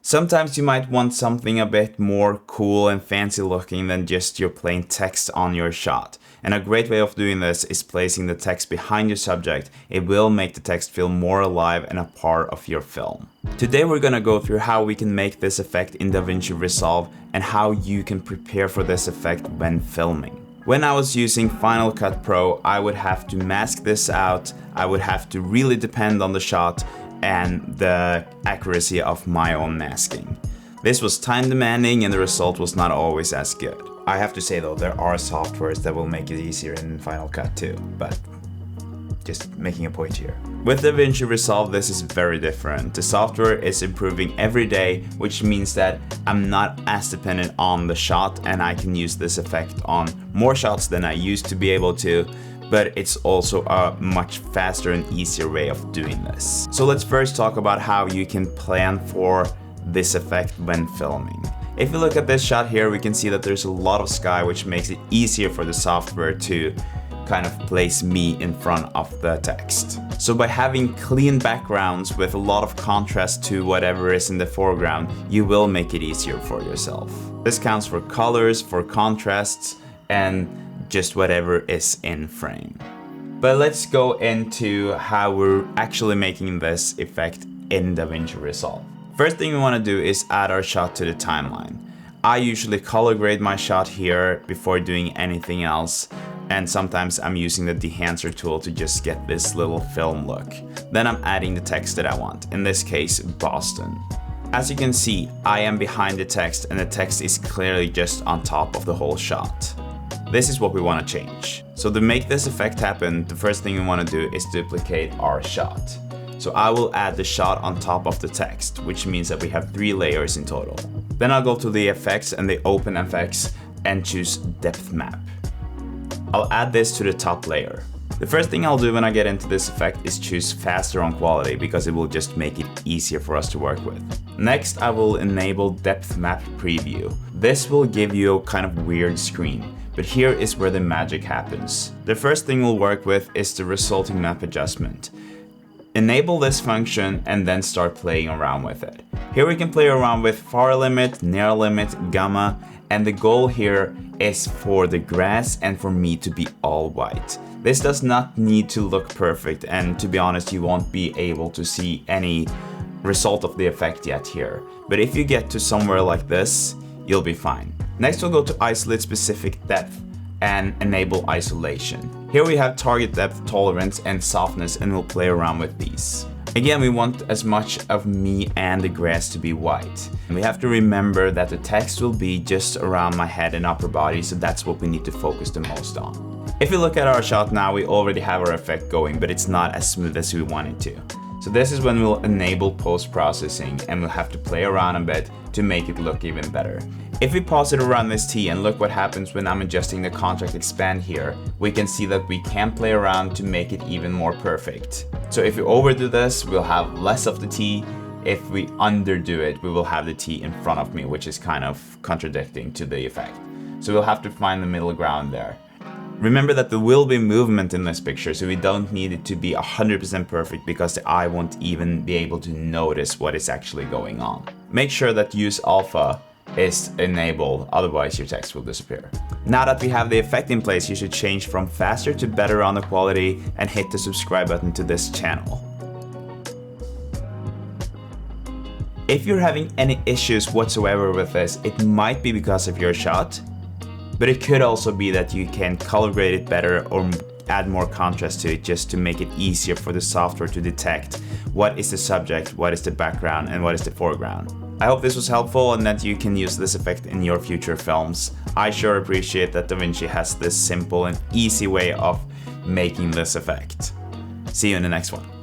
Sometimes you might want something a bit more cool and fancy looking than just your plain text on your shot. And a great way of doing this is placing the text behind your subject. It will make the text feel more alive and a part of your film. Today we're gonna go through how we can make this effect in Davinci Resolve and how you can prepare for this effect when filming. When I was using Final Cut Pro, I would have to mask this out. I would have to really depend on the shot and the accuracy of my own masking. This was time demanding and the result was not always as good. I have to say though, there are softwares that will make it easier in Final Cut too, but just making a point here. With Davinci Resolve, this is very different. The software is improving every day, which means that I'm not as dependent on the shot and I can use this effect on more shots than I used to be able to. But it's also a much faster and easier way of doing this. So let's first talk about how you can plan for this effect when filming. If you look at this shot here, we can see that there's a lot of sky, which makes it easier for the software to kind of place me in front of the text. So by having clean backgrounds with a lot of contrast to whatever is in the foreground, you will make it easier for yourself. This counts for colors, for contrasts, and just whatever is in frame. But let's go into how we're actually making this effect in Davinci Resolve. First thing we want to do is add our shot to the timeline. I usually color grade my shot here before doing anything else, and sometimes I'm using the dehancer tool to just get this little film look. Then I'm adding the text that I want, in this case Boston. As you can see, I am behind the text and the text is clearly just on top of the whole shot. This is what we want to change. So to make this effect happen, the first thing we want to do is duplicate our shot. So I will add the shot on top of the text, which means that we have 3 layers in total. Then I'll go to the effects and the open effects and choose depth map. I'll add this to the top layer. The first thing I'll do when I get into this effect is choose faster on quality because it will just make it easier for us to work with. Next, I will enable depth map preview. This will give you a kind of weird screen. But here is where the magic happens. The first thing we'll work with is the resulting map adjustment. Enable this function and then start playing around with it. Here we can play around with far limit, near limit, gamma, and the goal here is for the grass and for me to be all white. This does not need to look perfect, and to be honest, you won't be able to see any result of the effect yet here. But if you get to somewhere like this, you'll be fine. Next we'll go to isolate specific depth and enable isolation. Here we have target depth, tolerance and softness, and we'll play around with these. Again, we want as much of me and the grass to be white. And we have to remember that the text will be just around my head and upper body, so that's what we need to focus the most on. If we look at our shot now, we already have our effect going, but it's not as smooth as we want it to. So this is when we'll enable post-processing and we'll have to play around a bit to make it look even better. If we pause it around this T and look what happens when I'm adjusting the contrast expand here, we can see that we can play around to make it even more perfect. So if we overdo this, we'll have less of the T. If we underdo it, we will have the T in front of me, which is kind of contradicting to the effect. So we'll have to find the middle ground there. Remember that there will be movement in this picture, so we don't need it to be 100% perfect because the eye won't even be able to notice what is actually going on. Make sure that use alpha is enabled, otherwise your text will disappear. Now that we have the effect in place, you should change from faster to better on the quality and hit the subscribe button to this channel. If you're having any issues whatsoever with this, it might be because of your shot. But it could also be that you can color grade it better or add more contrast to it just to make it easier for the software to detect what is the subject, what is the background, and what is the foreground. I hope this was helpful and that you can use this effect in your future films. I sure appreciate that Davinci has this simple and easy way of making this effect. See you in the next one.